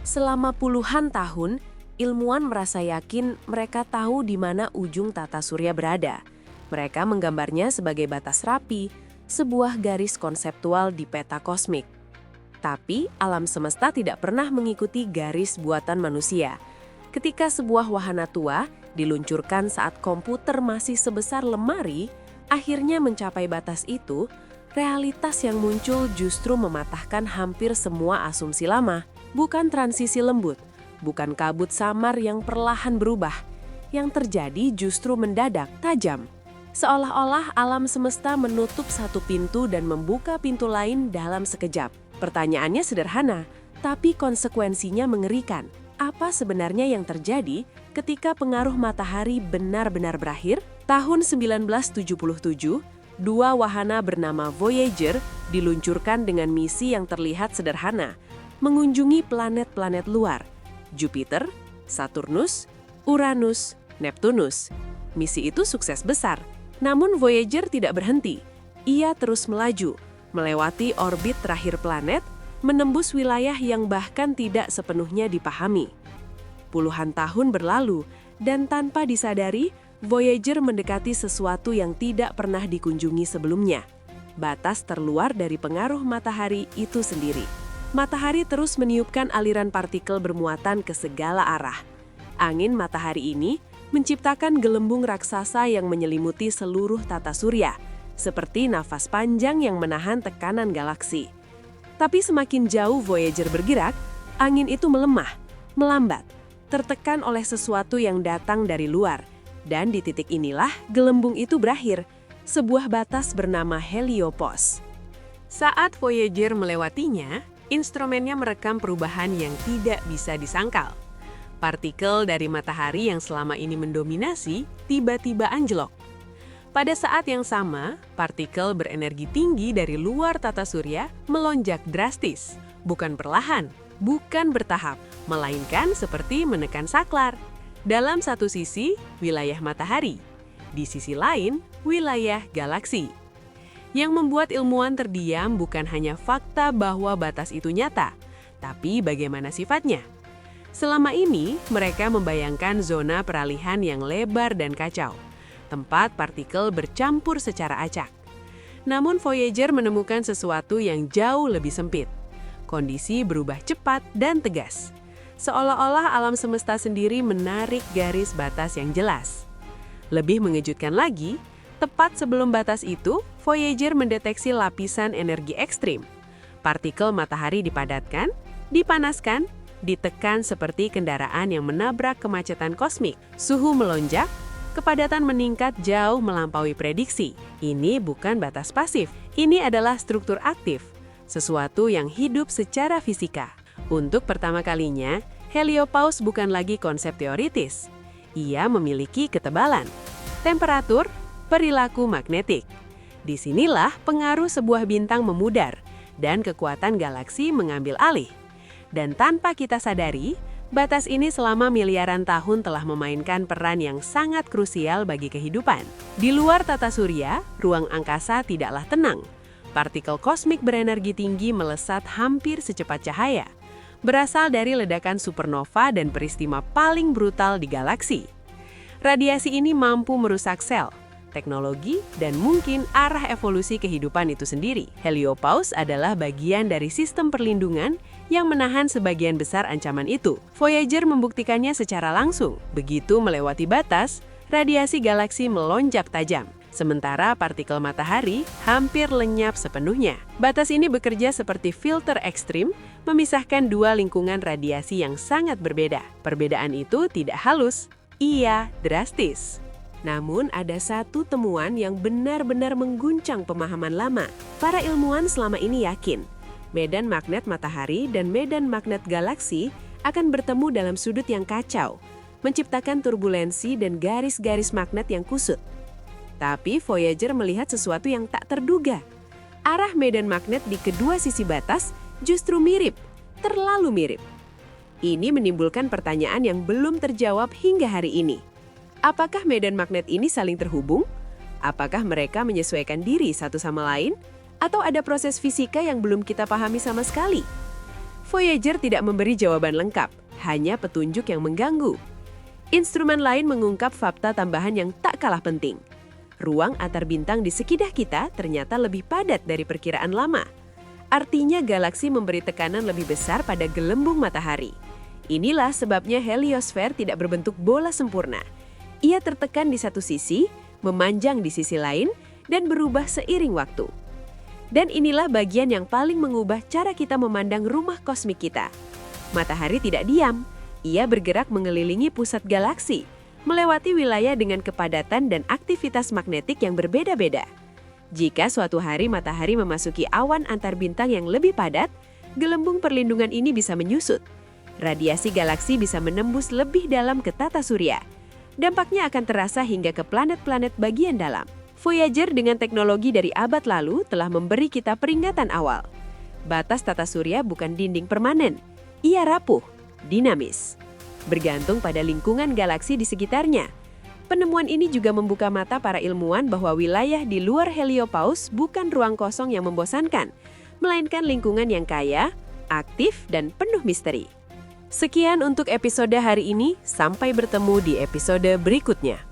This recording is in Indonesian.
Selama puluhan tahun, ilmuwan merasa yakin mereka tahu di mana ujung tata surya berada. Mereka menggambarnya sebagai batas rapi, sebuah garis konseptual di peta kosmik. Tapi alam semesta tidak pernah mengikuti garis buatan manusia. Ketika sebuah wahana tua diluncurkan saat komputer masih sebesar lemari, akhirnya mencapai batas itu, realitas yang muncul justru mematahkan hampir semua asumsi lama. Bukan transisi lembut, bukan kabut samar yang perlahan berubah. Yang terjadi justru mendadak, tajam. Seolah-olah alam semesta menutup satu pintu dan membuka pintu lain dalam sekejap. Pertanyaannya sederhana, tapi konsekuensinya mengerikan. Apa sebenarnya yang terjadi ketika pengaruh matahari benar-benar berakhir? Tahun 1977, dua wahana bernama Voyager diluncurkan dengan misi yang terlihat sederhana, mengunjungi planet-planet luar, Jupiter, Saturnus, Uranus, Neptunus. Misi itu sukses besar, namun Voyager tidak berhenti. Ia terus melaju, melewati orbit terakhir planet, menembus wilayah yang bahkan tidak sepenuhnya dipahami. Puluhan tahun berlalu, dan tanpa disadari, Voyager mendekati sesuatu yang tidak pernah dikunjungi sebelumnya. Batas terluar dari pengaruh matahari itu sendiri. Matahari terus meniupkan aliran partikel bermuatan ke segala arah. Angin matahari ini menciptakan gelembung raksasa yang menyelimuti seluruh tata surya, seperti nafas panjang yang menahan tekanan galaksi. Tapi semakin jauh Voyager bergerak, angin itu melemah, melambat, tertekan oleh sesuatu yang datang dari luar. Dan di titik inilah gelembung itu berakhir, sebuah batas bernama heliopause. Saat Voyager melewatinya, instrumennya merekam perubahan yang tidak bisa disangkal. Partikel dari matahari yang selama ini mendominasi tiba-tiba anjlok. Pada saat yang sama, partikel berenergi tinggi dari luar tata surya melonjak drastis. Bukan perlahan, bukan bertahap, melainkan seperti menekan saklar. Dalam satu sisi, wilayah matahari. Di sisi lain, wilayah galaksi. Yang membuat ilmuwan terdiam bukan hanya fakta bahwa batas itu nyata, tapi bagaimana sifatnya. Selama ini, mereka membayangkan zona peralihan yang lebar dan kacau, tempat partikel bercampur secara acak. Namun Voyager menemukan sesuatu yang jauh lebih sempit. Kondisi berubah cepat dan tegas. Seolah-olah alam semesta sendiri menarik garis batas yang jelas. Lebih mengejutkan lagi, tepat sebelum batas itu, Voyager mendeteksi lapisan energi ekstrim. Partikel matahari dipadatkan, dipanaskan, ditekan seperti kendaraan yang menabrak kemacetan kosmik. Suhu melonjak, kepadatan meningkat jauh melampaui prediksi. Ini bukan batas pasif, ini adalah struktur aktif, sesuatu yang hidup secara fisika. Untuk pertama kalinya, heliopause bukan lagi konsep teoritis. Ia memiliki ketebalan, temperatur, perilaku magnetik. Disinilah pengaruh sebuah bintang memudar dan kekuatan galaksi mengambil alih. Dan tanpa kita sadari, batas ini selama miliaran tahun telah memainkan peran yang sangat krusial bagi kehidupan. Di luar tata surya, ruang angkasa tidaklah tenang. Partikel kosmik berenergi tinggi melesat hampir secepat cahaya, berasal dari ledakan supernova dan peristiwa paling brutal di galaksi. Radiasi ini mampu merusak sel, teknologi, dan mungkin arah evolusi kehidupan itu sendiri. Heliopause adalah bagian dari sistem perlindungan yang menahan sebagian besar ancaman itu. Voyager membuktikannya secara langsung. Begitu melewati batas, radiasi galaksi melonjak tajam. Sementara partikel matahari hampir lenyap sepenuhnya. Batas ini bekerja seperti filter ekstrim, memisahkan dua lingkungan radiasi yang sangat berbeda. Perbedaan itu tidak halus, ia drastis. Namun ada satu temuan yang benar-benar mengguncang pemahaman lama. Para ilmuwan selama ini yakin, medan magnet matahari dan medan magnet galaksi akan bertemu dalam sudut yang kacau, menciptakan turbulensi dan garis-garis magnet yang kusut. Tapi Voyager melihat sesuatu yang tak terduga. Arah medan magnet di kedua sisi batas justru mirip, terlalu mirip. Ini menimbulkan pertanyaan yang belum terjawab hingga hari ini. Apakah medan magnet ini saling terhubung? Apakah mereka menyesuaikan diri satu sama lain? Atau ada proses fisika yang belum kita pahami sama sekali? Voyager tidak memberi jawaban lengkap, hanya petunjuk yang mengganggu. Instrumen lain mengungkap fakta tambahan yang tak kalah penting. Ruang antar bintang di sekitar kita ternyata lebih padat dari perkiraan lama. Artinya galaksi memberi tekanan lebih besar pada gelembung matahari. Inilah sebabnya heliosfer tidak berbentuk bola sempurna. Ia tertekan di satu sisi, memanjang di sisi lain, dan berubah seiring waktu. Dan inilah bagian yang paling mengubah cara kita memandang rumah kosmik kita. Matahari tidak diam, ia bergerak mengelilingi pusat galaksi, melewati wilayah dengan kepadatan dan aktivitas magnetik yang berbeda-beda. Jika suatu hari matahari memasuki awan antar bintang yang lebih padat, gelembung perlindungan ini bisa menyusut. Radiasi galaksi bisa menembus lebih dalam ke tata surya. Dampaknya akan terasa hingga ke planet-planet bagian dalam. Voyager dengan teknologi dari abad lalu telah memberi kita peringatan awal. Batas tata surya bukan dinding permanen. Ia rapuh, dinamis, bergantung pada lingkungan galaksi di sekitarnya. Penemuan ini juga membuka mata para ilmuwan bahwa wilayah di luar Heliopause bukan ruang kosong yang membosankan, melainkan lingkungan yang kaya, aktif, dan penuh misteri. Sekian untuk episode hari ini, sampai bertemu di episode berikutnya.